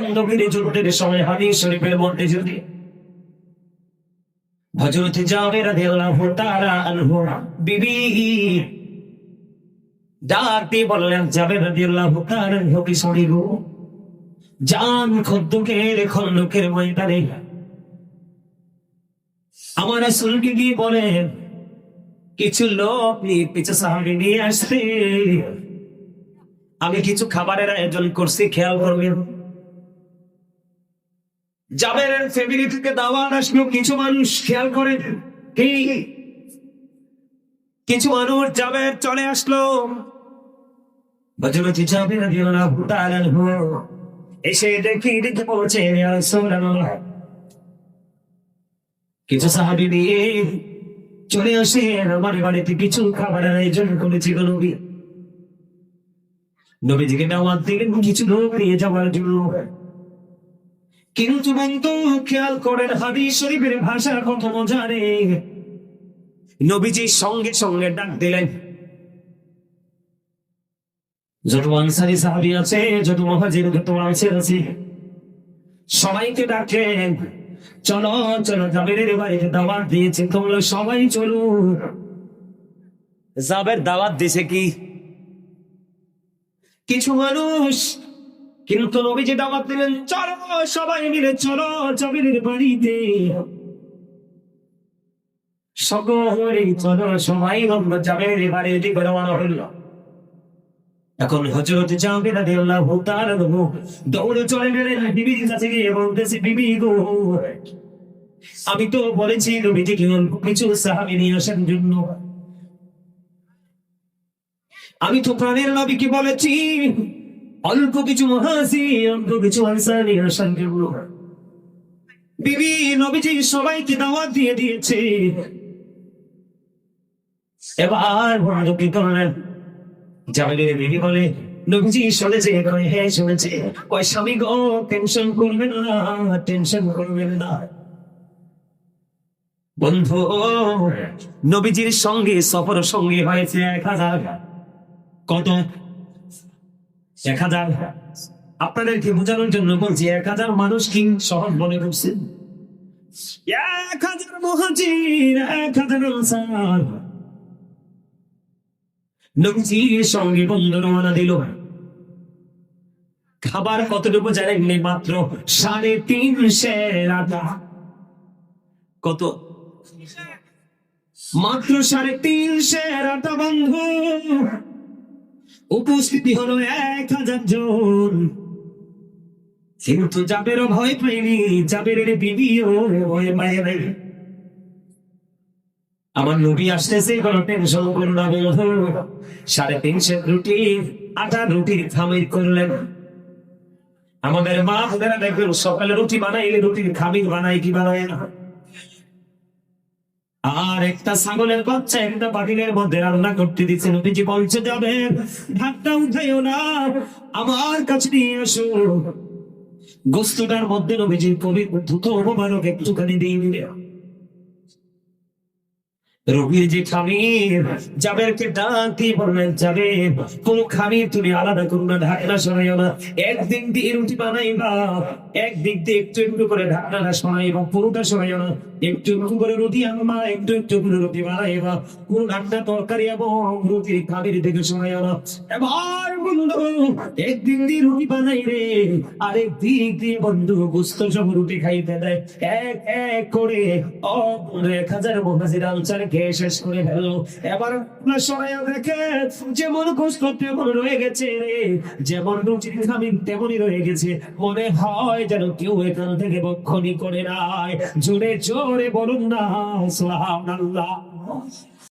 খন্দকের যুদ্ধের সময় হাদিস শরীফের মধ্যে যদি হযরত জাবের রাদিয়াল্লাহু তাআলা আনহু বিবি ডাক দিয়ে বললেন, জাবের রাদিয়াল্লাহু তাআলা আনহু কি শরীর যান খন্দকের ময়দানে আমার রাসূলকে গিয়ে বলেন কিছু লোক কিছু সাহাবী নিয়ে আসছে, আমি কিছু খাবারের আয়োজন করছি, খেয়াল করবেন। জাবেরের ফ্যামিলি থেকে দাওয়াত আসলো, কিছু মানুষ খেয়াল করেন, কিছু মানুষ জাবের চলে আসলো। হযরত জাবের রাদিয়াল্লাহু তাআলা আনহু এসে দেখে বলছে, ইয়া রাসূলুল্লাহ, কিছু সাহাবী নিয়ে চলে আসে, আমার বাড়িতে কিছু খাবারের আয়োজন করেছি গো নবী। নবীজিকে দাওয়াত দিলেন কিছু লোক নিয়ে যাওয়ার জন্য। কিন্তু বন্ধু খেয়াল করেন হাদিস শরীফের ভাষা কত মজা রে। নবীজি সঙ্গে সঙ্গে ডাক দিলেন যত আনসারী সাহাবী আছে, যত মুহাজির, যত আনসার আছে, সবাইকে ডাকেন, চলো চলো জাবেরের বাড়িতে দাওয়াত দিয়েছে, তোমরা সবাই চলো। জাবের দাওয়াত দিয়েছে কি কিছু মানুষ, কিন্তু নবীজি দাওয়াত দিলেন চলো সবাই মিলে চলো জাবেরের বাড়িতে, সকলে চলো, সবাই আমরা জাবেরের বাড়িতে রওনা হলো। এখন হযরত জাবের রাদিয়াল্লাহু তাআলা দৌড়ে চলে গেলেন বিবির কাছে গিয়ে বলতেছে, বিবি গো, আমি তো বলেছি নবীজিকে কিছু সাহাবী নিয়ে আসার জন্য, আমি তো প্রাণের নবীকে বলেছি অল্প কিছু মুহাজির, অল্প কিছু আনসার নিয়ে আসার জন্য। বিবি নবীজি সবাইকে দাওয়াত দিয়ে দিয়েছে, এবার বড় কি করলেন? জাবেরের বিবি বলে, নবীজি শুনেছে? হ্যাঁ শুনেছে। কয় স্বামী গো, টেনশন করবেন না, টেনশন করবেন না। বন্ধু নবীজির সঙ্গে সফর সঙ্গী হয়েছে 1000। কত? 1000। আপনাদেরকে বোঝানোর জন্য বলছি, 1000 মানুষ কি সহজ মনে করছেন? 1000 মুহাজির, 1000 আনসার নবীজির সঙ্গে বন্ধু রওনা দিল। খাবার কতটুকু জানেননি? মাত্র 350 আটা। কত? মাত্র 350 আটা বন্ধু। উপস্থিতি হলো 1000 জন। কিন্তু জাবেরও ভয় পায়নি, জাবেরের বিবিও ভয় পায় নাই। আমার নবী আসতেছে, কোনো টেনশন করো না বন্ধু। 350 রুটি, আটা রুটির খামির করলেন। আমাদের মা বোনেরা দেখবেন সকালে রুটি বানাইলে রুটির খামির বানাই কি বানায় না। আর একটা ছাগলের বাচ্চা একটা পাতিলের মধ্যে রান্না করতে দিচ্ছে, নবীজি বলছে যাবে ভাতটা উঠাইও না, আমার কাছে নিয়ে আসো। গোস্তটার মধ্যে নবীজির পবিত্র ধুত মোবারক একটুখানি দিয়ে দিলে। রবির যে খামির, জাবেরকে ডাক দিয়ে বললেন, জাবের কোন খামির তুমি আলাদা করো না, ঢাকনা সরাইও না। একদিক দিয়ে রুটি বানাইবা, একদিক দিয়ে একটু একটু করে ঢাকনাটা সরাইবা, পুরোটা সরাইও না। একটু একটু করে রুটি আনবা, একটু একটু করে রুটি বানাইবা, কোন ঢাকনা তরকারি এবং রুটির খামির থেকে সরাইও না। এবার বন্ধু একদিক দিয়ে রুটি বানাই রে, আরেক দিক দিয়ে বন্ধু গোস্ত সব রুটি খাইতে দেয়। এক এক করে 1000 মুহাজির আনসার শেষ করে ফেললো। এবার সরাইয়া দেখে যেমন গোস্ত তেমন রয়ে গেছে রে, যেমন রুচির খামির তেমনই রয়ে গেছে। মনে হয় যেন কেউ এখান থেকে বক্ষণি করে নাই। জোরে জোরে বলুন না সুবহানাল্লাহ।